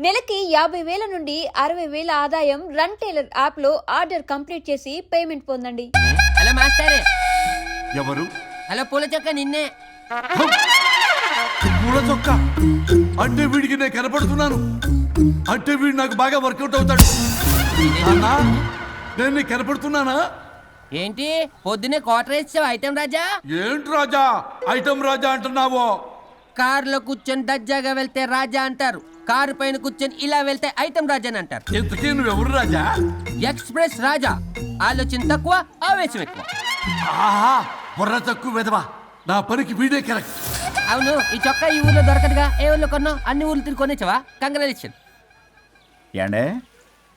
నెలకి 50,000 నుండి 60,000 ఆదాయం రన్ టైలర్ యాప్ లో ఆర్డర్ కంప్లీట్ చేసి పేమెంట్ పొందండి. Hello master. ఎవరు? హలో పూల చొక్క నిన్నే. పూల చొక్క అంటే వీడికి నేను కనపడుతున్నాను, అంటే వీడు నాకు బాగా వర్కౌట్ అవుతాడు. అన్నా నేను నీకు కనపడుతున్నానా? ఏంటి పొద్దునే క్వార్టర్ వేసావు ఐటమ్ రాజా? ఏంటి రాజా ఐటమ్ రాజా అంటున్నావో? కారులో కూర్చొని దజ్జాగా వెళ్తే రాజా అంటారు, కారు పైన కూర్చొని ఇలా వెళ్తే ఐటమ్ రాజా అని అంటారు. ఇంతకీ నువ్వెవరు రాజా? ఎక్స్ప్రెస్ రాజా. ఆలోచన తక్కువ, ఆవేశం ఎక్కువ. ఆహా, బుర్ర తక్కువ వెదవా. నా పనికి వీడే కరెక్ట్. అవును, ఈ చొక్కా ఈ ఊర్లో దొరకదుగా, ఏ ఊర్లో కొన్నావు? అన్ని ఊర్లు తిరిగి కొనేచ్చావా? కంగ్రాచులేషన్. ఏండే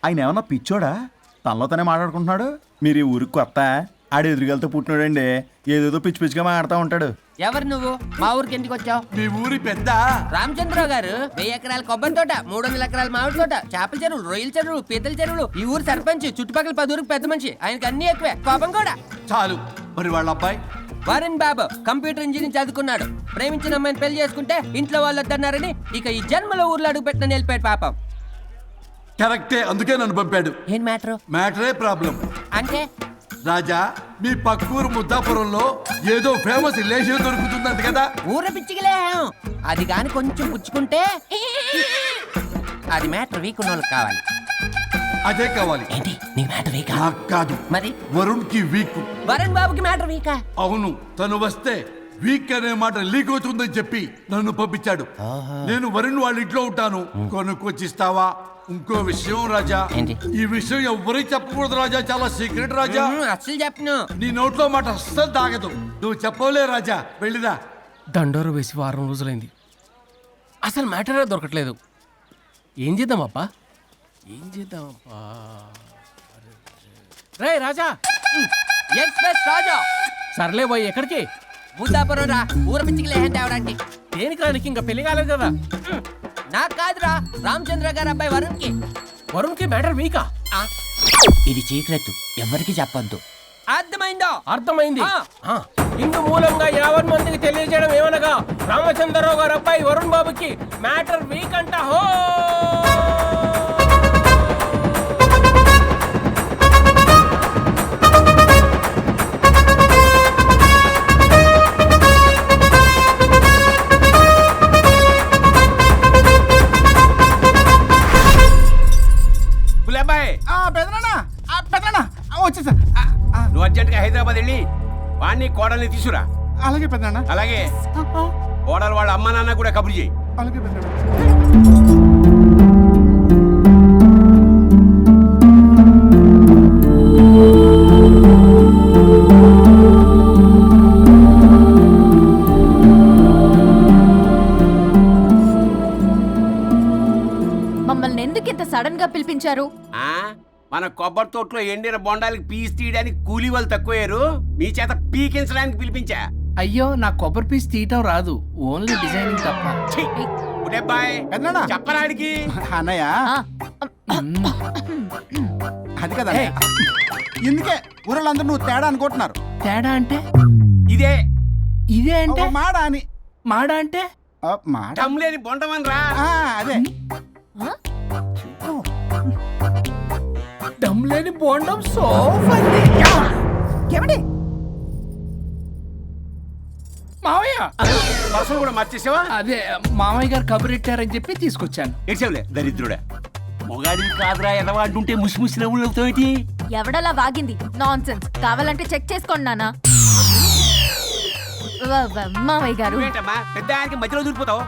ఆయన ఏమన్నా పిచ్చోడా? తనలో తనే మాట్లాడుకుంటున్నాడు. మీరు ఈ ఊరికి కొత్త, ఆడు ఎదురుగలతో పుట్టినాడండి, ఏదేదో పిచ్చి పిచ్చిగా మాట్లాడుతూ ఉంటాడు. ఎవరు నువ్వు? మా ఊరికి ఎందుకు వచ్చావు? మీ ఊరి పెద్ద రామచంద్రరావు గారు 1000 ఎకరాల కొబ్బరి తోట, 300 ఎకరాల మామిడి తోట, చేపల చెరువులు, రొయ్యల చెరువులు, పీతల చెరువులు, ఈ ఊరు సర్పంచ్, చుట్టుపక్కల 10 ఊరికి పెద్ద మనిషి. ఆయనకి అన్ని ఎక్కువే, కోపం కూడా. చాలు. మరి వాళ్ళ అబ్బాయి వరుణ్ బాబు కంప్యూటర్ ఇంజనీరింగ్ చదువుకున్నాడు. ప్రేమించిన అమ్మాయిని పెళ్లి చేసుకుంటే ఇంట్లో వాళ్ళు వద్దన్నారని ఇక ఈ జన్మలో ఊర్లో అడుగు పెట్టిన నిలిపాడు పాపం. కరెక్టే, అందుకే నన్ను పంపాడు. ఏం మ్యాటర్? మ్యాటరే ప్రాబ్లం. అంటే రాజా, మీ పక్కూరు ముద్దాపురంలో ఏదో ఫేమస్ రిలేషన్ దొరుకుతుందంట కదా? ఊర పిచ్చికిలే, అది గాని కొంచెం పుచ్చుకుంటే అది మ్యాటర్ వీక్ ఉన్న వాళ్ళకి కావాలి. అదే కావాలి. ఏంటి నీ మ్యాటర్ వీకా? నాకు కాదు, మరి వరుణ్ కి వీక్. వరుణ్ బాబుకి మ్యాటర్ వీకా? అవును, తను వస్తే వీక్ అనే మాట లీక్ అవుతుందని చెప్పి నన్ను పంపించాడు. నేను వరుణ్ వాళ్ళ ఇంట్లో ఉంటాను, కొనుక్కొచ్చిస్తావా? ఇంకో విషయం రాజా, ఏంటి? ఈ విషయం ఎవరికి చెప్పకూడదు రాజా, చాలా సీక్రెట్ రాజా. అస్సలు చెప్పను. నీ నోట్లో మాట అస్సలు తాగదు. నువ్వు చెప్పవలే రాజా, వెళ్ళిరా. దండోరు వేసి వారం రోజులైంది, అసలు మ్యాటరే దొరకట్లేదు. ఏం చేద్దామప్పా? రే రాజా. ఎక్స్ప్రెస్ రాజా. సర్లే పోయి ఎక్కడికి? ముద్దాపురం రా, ఊర పిచ్చికిలే హ్యాండ్ అవడానికి. దేనికి రానికి? ఇంకా పెళ్లి కాలేదు కదా. నాకు కాదురా, రామచంద్ర గారు అబ్బాయి వరుణ్ కి. వరుణ్కి మ్యాటర్ వీకా? ఇది సీక్రెట్, ఎవరికి చెప్పొద్దు. అర్థమైందో? అర్థమైంది. ఇందు మూలంగా 50 మందికి తెలియజేయడం ఏమనగా, రామచంద్రరావు గారు అబ్బాయి వరుణ్ బాబుకి మ్యాటర్ వీక్ అంట. హో వచ్చేసా. నువ్వు అర్జెంట్గా హైదరాబాద్ వెళ్ళి వాణ్ణి కోడల్ని తీసుకురా. అలాగే పెద్దనా. అలాగే కోడలు వాళ్ళ అమ్మ నాన్న కూడా కబురు చేయి. అలాగే పెద్దనా. మమ్మల్ని ఎందుకు ఇంత సడన్ గా పిలిపించారు? మన కొబ్బరి తోటలో ఎండిన బొండాలకి పీస్ తీయడానికి కూలీ వాళ్ళు తక్కువయ్యారు, మీ చేత పీకించడానికి పిలిపించా. అయ్యో, నా కొబ్బరి పీస్ తీయటం రాదు, ఓన్లీ డిజైనింగ్ తప్ప. చెప్పరాడికి. అన్నయ్య అది కదా, ఇందుకే ఊరలందరూ నువ్వు తేడా అనుకుంటున్నారు. తేడా అంటే? ఇదే ఇదే అంటే మాడ అని. మాడ అంటే మాట లేని బొండమని రా. అదే దమ్ లేని బోండం. సో ఏమండి మావయ్య, పర్సలు కూడా మార్చేసావా? అదే మామయ్య గారు కబురెట్టారని చెప్పి తీసుకొచ్చాను. ఏడ్చావులే దరిద్రుడా. మొగాడి కాదురా ఎదవా అంటుంటే ముసిముసి నవ్వులు అవుతావేటి? ఎవడలా వాగింది? నాన్సెన్స్. కావాలంటే చెక్ చేసుకోండి నాన్న. మావయ్య గారు, నువ్వేంటమ్మా పెద్ద ఆయనకి మధ్యలో దూరిపోతావు?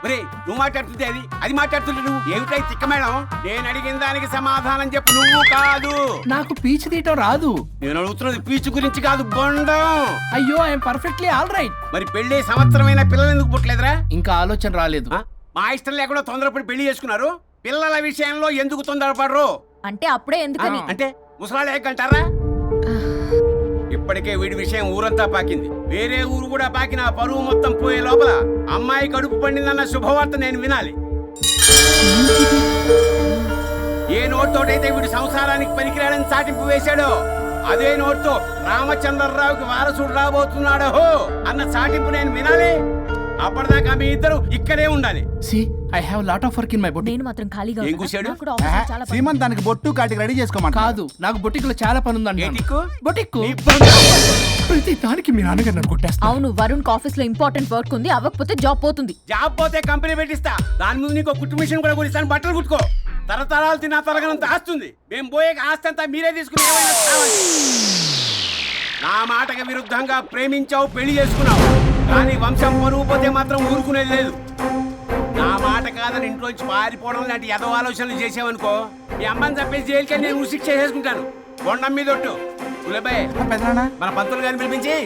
ఒరే, నువ్వు మాట్లాడుతుంటే అది మాట్లాడుతుంటే నువ్వు ఏమిటై తిక్క మేడం? నేను అడిగిన దానికి సమాధానం చెప్పు. నువ్వు కాదు. నాకు పీచు తీయటం రాదు. నేను అడుగుతున్నది పీచు గురించి కాదు, బొండం. అయ్యో, ఐఎమ్ పర్ఫెక్ట్లీ ఆల్ రైట్. మరి పెళ్లి సంవత్సరమైన పిల్లలు ఎందుకు పుట్టలేదురా? ఇంకా ఆలోచన రాలేదు. మా ఇష్టం లేకుండా తొందరపడి పెళ్లి చేసుకున్నారు. పిల్లల విషయంలో ఎందుకు తొందరపడరు? అంటే అప్పుడే ఎందుకని? అంటే ముసలాళ్ళు ఏకంటారా? ఇప్పటికే వీడి విషయం ఊరంతా పాకింది, వేరే ఊరు కూడా పాకిన పరువు మొత్తం పోయే లోపల అమ్మాయి కడుపు పండిందన్న శుభవార్త నేను వినాలి. ఏ నోటితోటైతే వీడు సంసారానికి పనికిరాడని చాటింపు వేశాడో, అదే నోటితో రామచంద్రరావుకి వారసుడు రాబోతున్నాడో అన్న చాటింపు నేను వినాలి. అప్పటిదాకా మీ ఇద్దరు ఇక్కడే ఉండాలి. See I have lot of work in my boutique. నేను మాత్రం ఖాళీగా ఏం ఉన్నానా? కూశాడు? నాకు కూడా ఆఫీస్లో చాలా పని. సీమంత్ దానికి బొట్టు కాటికి రెడీ చేసుకోమంట. కాదు, నాకు బొటిక్ లో చాలా పని ఉందండి. ఏ టిక్కు? బొటిక్ నీ ప్రతి దానికి మీ నాన్నగారు నన్ను కొట్టేస్తా. అవును, వరుణ్ ఆఫీస్ లో ఇంపార్టెంట్ వర్క్ ఉంది, అవ్వకపోతే జాబ్ పోతుంది. జాబ్ పోతే కంపెనీ పెట్టిస్తా. దాని ముందు నీకు కుట్టు మిషన్ కూడా కుట్టిస్తాను. బట్టలు కుట్టుకో. తరతరాలు తిన్నా తరగనంత ఆస్తుంది. మేము పోయే ఆస్తి అంతా మీరే తీసుకుని ఏమైనా కావాలి. నా మాటకి విరుద్ధంగా ప్రేమించావు, పెళ్లి చేసుకున్నావు, కానీ వంశం పరువు పోతే మాత్రం ఊరుకునేది లేదు. నా మాట కాదని ఇంట్లోంచి పారిపోవడం లాంటి ఎదవ ఆలోచనలు చేసావనుకో, మీ అమ్మని చంపేసి జైలుకి నేను శిక్ష చేసుకుంటాను. కొండం మీద ఒట్టు. గులబాయ్, పెద్దనా మన పంతులు గారిని పిలిపించి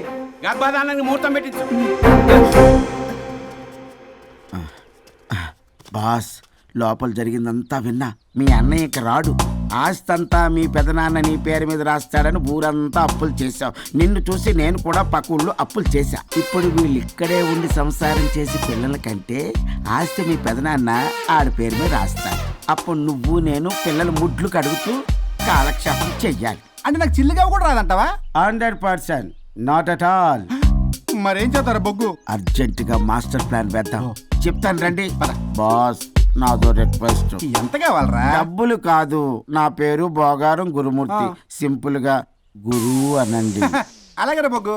గర్భధానానికి ముహూర్తం పెట్టించు. బాస్, లోపల జరిగిందంతా విన్నా. మీ అన్నయ్యకి రాడు, ఆస్తంతా మీ పెదనాన్న నీ పేరు మీద రాస్తాడని ఊరంతా అప్పులు చేశావు. నిన్ను చూసి నేను కూడా పక్క ఊళ్ళో అప్పులు చేశా. ఇప్పుడు వీళ్ళు ఇక్కడే ఉండి సంసారం చేసి పిల్లల కంటే ఆస్తి మీ పెదనాన్న ఆడి పేరు మీద రాస్తాడు. అప్పుడు నువ్వు నేను పిల్లల ముడ్లు కడుగుతూ కాలక్షేపం చెయ్యాలి. అంటే నాకు చిల్లిగా కూడా రాదంటావా? 100%, నాట్ అట్ ఆల్. మరేం చేస్తారా బొగ్గు? అర్జెంటుగా మాస్టర్ ప్లాన్ వేద్దాం. చెప్తాను రండి. బాస్, నాదో రిక్వెస్ట్. ఎంత కావాలరా? డబ్బులు కాదు, నా పేరు బోగారం గురుమూర్తి. సింపుల్ గా గురు అనండి. అలాగే రా బొగ్గు,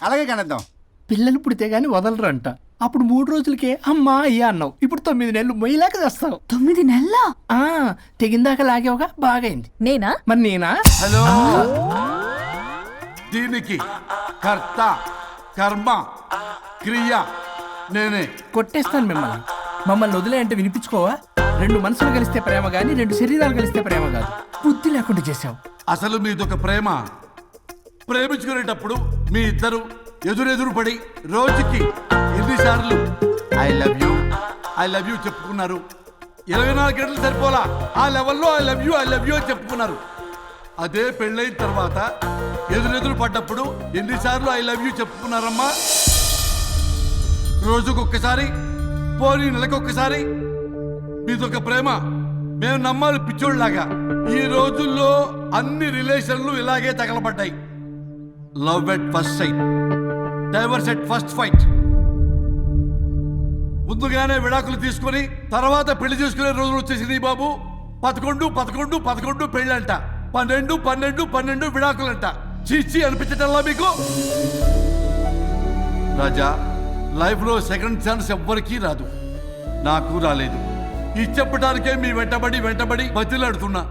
అలాగే కనేద్దాం. పిల్లలు పుడితే గానీ వదలరంట. అప్పుడు 3 రోజులకే అమ్మా అయ్యా అన్నావు. ఇప్పుడు 9 నెలలు మొయ్యలాగా చేస్తావు. 9 నెలల తెగిందాక లాగేవగా బాగైంది. నేనా? మరి నేనా? హలో, దీనికి కర్త కర్మ క్రియ నేనే. కొట్టేస్తాను మిమ్మల్ని. మమ్మల్ని వదిలే అంటే వినిపించుకోవా? 2 మనసులు కలిస్తే ప్రేమ గాని 2 శరీరాలు కలిస్తే ప్రేమ కాదు. బుద్ధి లేకుండా చేసావు. అసలు మీదొక ప్రేమ. ప్రేమించుకునేటప్పుడు మీ ఇద్దరు ఎదురెదురు పడి రోజుకి ఎన్నిసార్లు ఐ లవ్ యూ చెప్పుకున్నారు? 24 గంటలు సరిపోలా. ఆ లెవెల్లో ఐ లవ్ యూ అని చెప్పుకున్నారు. అదే పెళ్ళైన తర్వాత ఎదురెదురు పడ్డప్పుడు ఎన్నిసార్లు ఐ లవ్ యూ చెప్పుకున్నారమ్మా? రోజుకొక్కసారి, పోనీ నెలకొక్కసారి. మీదొక ప్రేమ. మేము నమ్మాలి పిచ్చోళ్ళలాగా. ఈ రోజుల్లో అన్ని రిలేషన్లు ఇలాగే తగలబడ్డాయి. Love at first sight, divorce at first fight. ముందుగానే విడాకులు తీసుకొని తర్వాత పెళ్లి చేసుకునే రోజులు వచ్చేసింది బాబు. 11 పెళ్ళంట, 12 విడాకులంట. చీచి అనిపించటల్లా మీకు? రాజా, లైఫ్లో సెకండ్ ఛాన్స్ ఎవ్వరికీ రాదు. నాకు రాలేదు. ఈ చెప్పడానికే మీ వెంటబడి బతిలాడుతున్నా.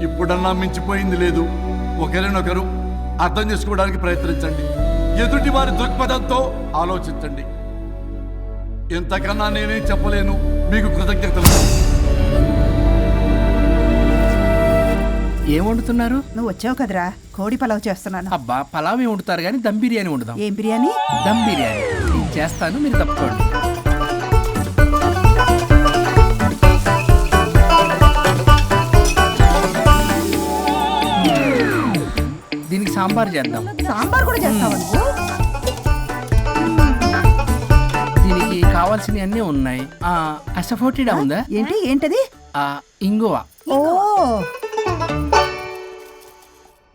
ఇప్పుడన్నా మించిపోయింది లేదు. ఒకరినొకరు అర్థం చేసుకోవడానికి ప్రయత్నించండి. ఎదుటి వారి దృక్పథంతో ఆలోచించండి. ఎంతకన్నా నేనేం చెప్పలేను. మీకు కృతజ్ఞతలు. ఏం వండుతున్నారు? నువ్వు వచ్చావు కదరా, కోడి పలావ్ చేస్తున్నాను. అబ్బా, పలావ్ ఏం వండుతారు కానీ దమ్ బిర్యానీ వండుదాం. ఏం బిర్యానీ? దమ్ బిర్యానీ నేను చేస్తాను, మీరు తప్పుకోండి. దీనికి సాంబార్ చేద్దాం. సాంబార్ కూడా చేస్తావా నువ్వు? దీనికి కావాల్సినవి అన్నీ ఉన్నాయి. అసఫోటిడా ఉందా? ఏంటది? ఇంగువ. ఓ,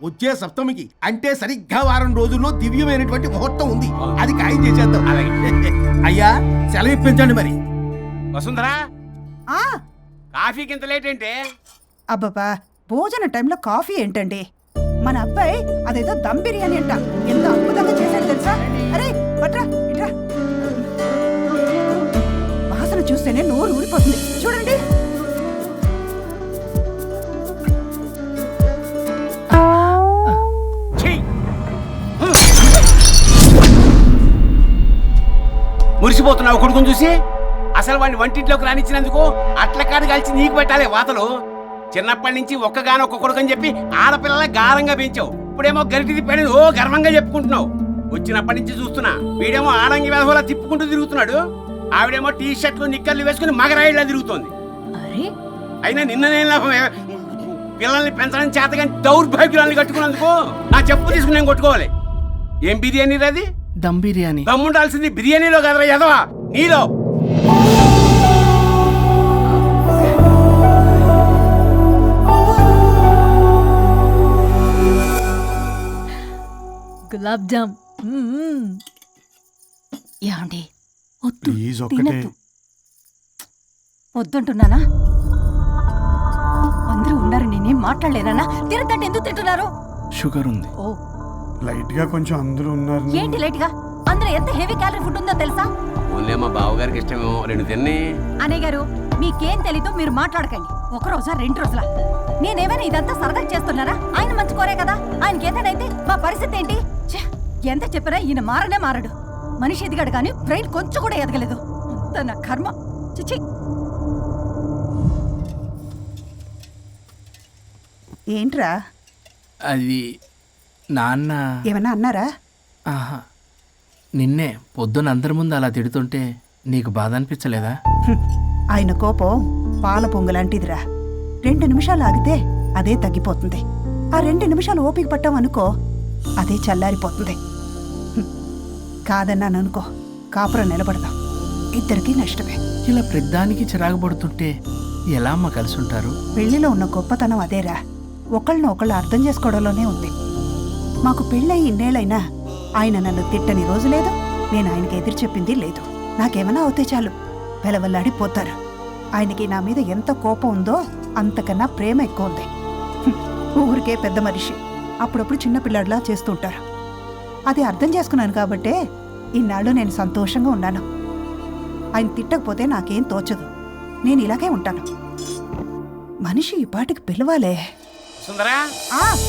వచ్చే సప్తమికి అంటే సరిగ్గా వారం రోజుల్లో దివ్యమైనటువంటి ముహూర్తం ఉంది. అది ఖాయం చేసేద్దాం. అయ్యా, సెలవు ఇప్పించండి మరి. వసుంధరా, ఆ, కాఫీకి ఇంత లేట్ ఏంటే? అబ్బబ్బా, భోజన టైంలో కాఫీ ఏంటండి? మన అబ్బాయి అదేదో దమ్ బిర్యానీ అంట, ఎంత అద్భుతంగా చేశాడు తెలుసా? అరే పట్రా, ఇట్రా. వాసన చూస్తేనే నోరు ఊరిపోతుంది. చూడండి. మురిసిపోతున్నావు కొడుకుని చూసి? అసలు వాడిని వంటింట్లోకి రానిచ్చినందుకు అట్ల కాడు కలిసి నీకు పెట్టాలి వాతలు. చిన్నప్పటి నుంచి ఒక్కగానొక్క కొడుకు అని చెప్పి ఆడపిల్లల గారంగా పెంచావు. ఇప్పుడేమో గరిటి తిప్పాడు, ఓ గర్వంగా చెప్పుకుంటున్నావు. వచ్చినప్పటి నుంచి చూస్తున్నా, వీడేమో ఆడంగి వేధవలా తిప్పుకుంటూ తిరుగుతున్నాడు. ఆవిడేమో టీ షర్ట్లు నిక్కర్లు వేసుకుని మగరాయిలా తిరుగుతోంది. అయినా నిన్న నేను లాభం? పిల్లల్ని పెంచడం చేతగాని దౌర్భాగ్యురాల్ని కట్టుకున్నందుకు నా చెప్పు తీసుకుని నేను కొట్టుకోవాలి. ఏం బిర్యానీ అది? దమ్ బిర్యానీ. దమ్ముండాల్సింది బిర్యానీలో కదరా ఎదవా, నీలో. గులాబ్ జామ్. ఏమండి, వద్దు ప్లీజ్ ఒక్కటే తినద్దు. వద్దంటున్నానా? అందరూ ఉన్నారు, నేనేం మాట్లాడలేనా? తినద్దంటే ఎందుకు తింటున్నారు? షుగర్ ఉంది. ఓ, లైట్ గా కొంచెం అందరూ ఉన్నారు. ఏంటి లేట్ గా? అందులో ఎంత హెవీ క్యాలరీ ఫుడ్ ఉందో తెలుసా? ఓన్లే మా బావగారికి ఇష్టమేమో 2 తిన్ని. అన్నయ్య గారు, మీకేం తెలీదో మీరు మాట్లాడకండి. ఒక రోజా 2 రోజులా? నేనేమైనా ఇదంతా సరదా చేస్తున్నారా? ఆయన మంచి కోరే కదా. ఆయనకి ఏదైతే మా పరిస్థితి ఏంటి? ఛే, ఎంత చెప్పినా ఈయన మారనే మారడు. మనిషి ఎదిగాడు కానీ బ్రెయిన్ కొంచెం కూడా ఎదగలేదు. అంత నా కర్మ. చిచి. ఏంట్రా? అది నాన్న. ఏమన్నా అన్నారా? ఆహా, నిన్నే పొద్దున అందరి ముందు అలా తిడుతుంటే నీకు బాధ అనిపించలేదా? ఆయన కోపం పాల పొంగులాంటిదిరా. 2 నిమిషాలు ఆగితే అదే తగ్గిపోతుంది. ఆ 2 నిమిషాలు ఓపిక పట్టాం అనుకో, అదే చల్లారిపోతుంది. కాదన్నాననుకో, కాపురం నిలబడదాం. ఇద్దరికీ నష్టమే. ఇలా ప్రతిదానికి చిరాకు పడుతుంటే ఎలా అమ్మ కలిసి ఉంటారు? పెళ్లిలో ఉన్న గొప్పతనం అదేరా. ఒకళ్ళని ఒకళ్ళు అర్థం చేసుకోవడంలోనే ఉంది. మాకు పెళ్ళయి ఇన్నేళ్ళైనా ఆయన నన్ను తిట్టని రోజు లేదు, నేను ఆయనకి ఎదురు చెప్పింది లేదు. నాకేమైనా అవుతే చాలు వెలవల్లాడిపోతారు. ఆయనకి నా మీద ఎంత కోపం ఉందో అంతకన్నా ప్రేమ ఎక్కువ ఉంది. ఊరికే పెద్ద మనిషి, అప్పుడప్పుడు చిన్నపిల్లాడిలా చేస్తుంటారు. అది అర్థం చేసుకున్నాను కాబట్టే ఇన్నాళ్ళు నేను సంతోషంగా ఉన్నాను. ఆయన తిట్టకపోతే నాకేం తోచదు. నేను ఇలాగే ఉంటాను. మనిషి ఈ పాటికి పిలవాలే. సుందరా,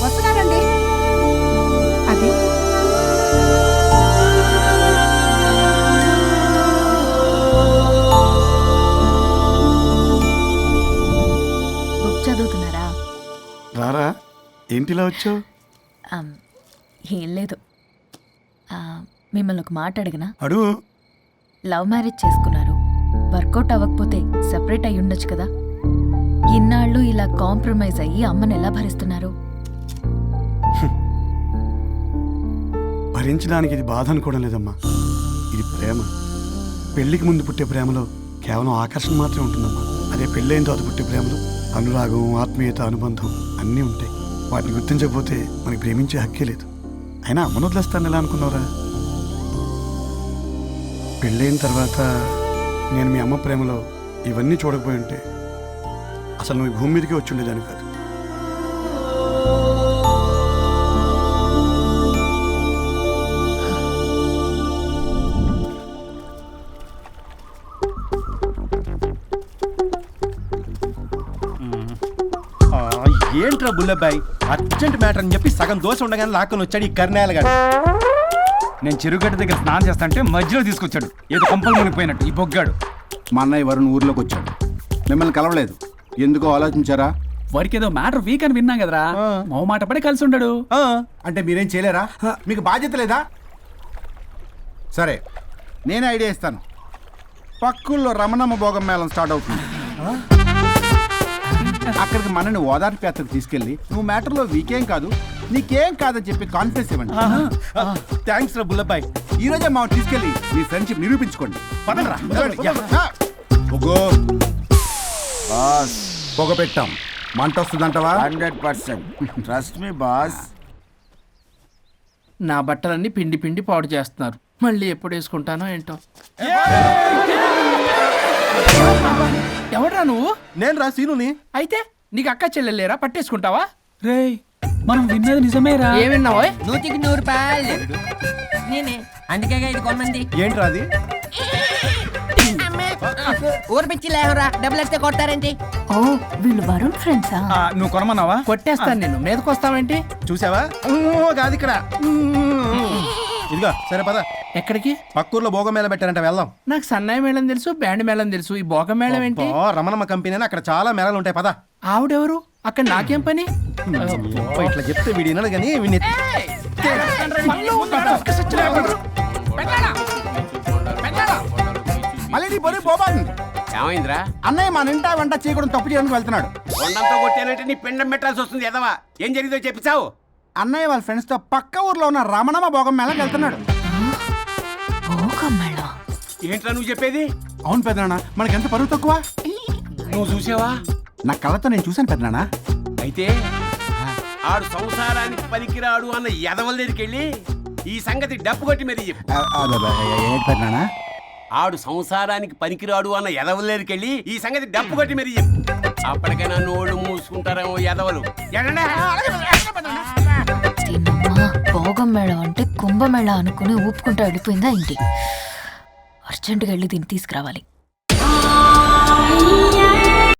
వస్తున్నానండి. అది బుక్ చదువుతున్నారా? రారా, ఏంటిలా వచ్చావు? ఏం లేదు, మిమ్మల్ని ఒక మాట అడిగినా? అడుగు. లవ్ మ్యారేజ్ చేసుకున్నారు, వర్కౌట్ అవ్వకపోతే సెపరేట్ అయి ఉండొచ్చు కదా. ఇన్నాళ్ళు ఇలా కాంప్రమైజ్ అయ్యి అమ్మని ఎలా భరిస్తున్నారు? భరించడానికి ఇది బాధ అనుకోవడం లేదమ్మా, ఇది ప్రేమ. పెళ్లికి ముందు పుట్టే ప్రేమలో కేవలం ఆకర్షణ మాత్రమే ఉంటుందమ్మా. అదే పెళ్ళైన తర్వాత పుట్టే ప్రేమలో అనురాగం, ఆత్మీయత, అనుబంధం అన్నీ ఉంటాయి. వాటిని గుర్తించకపోతే మనకి ప్రేమించే హక్కే లేదు. అయినా అమ్మను వదిలేస్తాను ఎలా అనుకున్నావురా? పెళ్ళైన తర్వాత నేను మీ అమ్మ ప్రేమలో ఇవన్నీ చూడకపోయి ఉంటే అసలు నువ్వు ఈ భూమి మీదకే వచ్చి ఉండేదాన్ని కాదు. ఏంట్రా బుల్లబ్బాయి, అర్జెంట్ మ్యాటర్ అని చెప్పి సగం దోశ ఉండగానే లాక్కొని వచ్చాడు ఈ కర్ణాలగాడు. నేను చెరుగడ్డ దగ్గర స్నానం చేస్తాంటే మధ్యలో తీసుకొచ్చాడు, ఏదో కొంపలు మునిగిపోయినట్టు ఈ బొగ్గాడు. మా అన్నయ్య వరుణ్ ఊర్లోకి వచ్చాడు, మిమ్మల్ని కలవలేదు. ఎందుకో ఆలోచించారా? వారికి ఏదో మ్యాటర్ వీక్ అని విన్నాం కదరా, మో మాట పడి కలిసి ఉండడు. అంటే మీరేం చేయలేరా? మీకు బాధ్యత లేదా? సరే, నేనే ఐడియా ఇస్తాను. పక్కుల్లో రమణమ్మ భోగం మేళం స్టార్ట్ అవుతుంది. అక్కడికి మనని ఓదార్పు యాత్రకు తీసుకెళ్ళి నువ్వు మ్యాటర్లో వీకేం కాదు, నీకేం కాదని చెప్పి కాన్ఫిడెన్స్ ఇవ్వండి. థ్యాంక్స్ రా బుల్లబ్బాయి. ఈ రోజే మా తీసుకెళ్ళి మీ ఫ్రెండ్షిప్ నిరూపించుకోండి. పదండ్రా. పొగ పెట్టాం, మంట వస్తుందంటవా? 100%. Trust me boss. నా బట్టలన్నీ పిండి పిండి పాడు చేస్తున్నారు, మళ్ళీ ఎప్పుడు వేసుకుంటానో ఏంటో. ఎవడ్రా నువ్వు? నేను రా సీనుని. అయితే నీకు అక్క చెల్లెలేరా, పట్టేసుకుంటావా? రేయ్, మనం విన్నది నిజమేరా? ఏమిన్నావో? 100కి 100 రూపాయలు నేనే, అందుకేగా ఇది కొమ్మంది. ఏంట్రా అది? ఊరు పిచ్చి లేవరా, డబ్బులు వస్తే కొడతారేంటి? ఓ, వీళ్ళు వరుణ్ ఫ్రెండ్సా? నువ్వు కొనమన్నావా? కొట్టేస్తాను నేను, మీదకొస్తావేంటి? చూసావా? కాదు ఇక్కడ. ఇదిగో సరే పద. ఎక్కడికి? పక్కూర్లో భోగం మేళ పెట్టారంట, వెళ్దాం. నాకు సన్నాయి మేళం తెలుసు, బ్యాండ్ మేళం తెలుసు, ఈ బోగం మేళం ఏంటి? రమణమ్మ కంపెనీ అని అక్కడ చాలా మేళాలు ఉంటాయి, పద. ఆవిడెవరు? అక్కడ నాకేం పని? ఇట్లా చెప్తే వీడి వినడు కానీ వీడిని మళ్ళీ నీ బొరి పోబాను. ఏమైందిరా? అన్నయ్య మన ఇంటా వెంట చీకడం తప్పు చేయడానికి వెళ్తున్నాడు. కొండంతో కొట్టానంటే నీ పిండం పెట్టాల్సి వస్తుంది. ఎదవా, ఏం జరిగిందో చెప్పిచావు? అన్నయ్య వాళ్ళ ఫ్రెండ్స్ తో పక్క ఊర్లో ఉన్న రమణమ్మ భోగం మేళకి వెళ్తున్నాడు. ఏంట్రా నువ్వు చెప్పేది? అవును పెద్దనాన్న, మనకెంత పరువు తక్కువ. నువ్వు చూసావా? నా కళ్ళతో నేను చూశాను పెద్దనాన్న. అయితే ఆడు సంసారానికి పనికిరాడు అన్న ఎదవల దగ్గరికి వెళ్ళి ఈ సంగతి డప్పు కొట్టి మరీ చెప్పు. ఏంటి పెద్దనాన్న? ఆడు సంసారానికి పనికిరాడు అన్న ఎదవలేరికెళ్ళి ఈ సంగతి డప్పు కొట్టి మరి చెప్పు. అప్పటికైనా నోళ్ళు మూసుకుంటారేమో ఎదవలు. దీనమ్మా భోగం మేళం అంటే కుంభమేళ అనుకుని ఊపుకుంటూ వెళ్ళిపోయిందా ఏంటి? అర్జెంటుగా వెళ్ళి దీన్ని తీసుకురావాలి.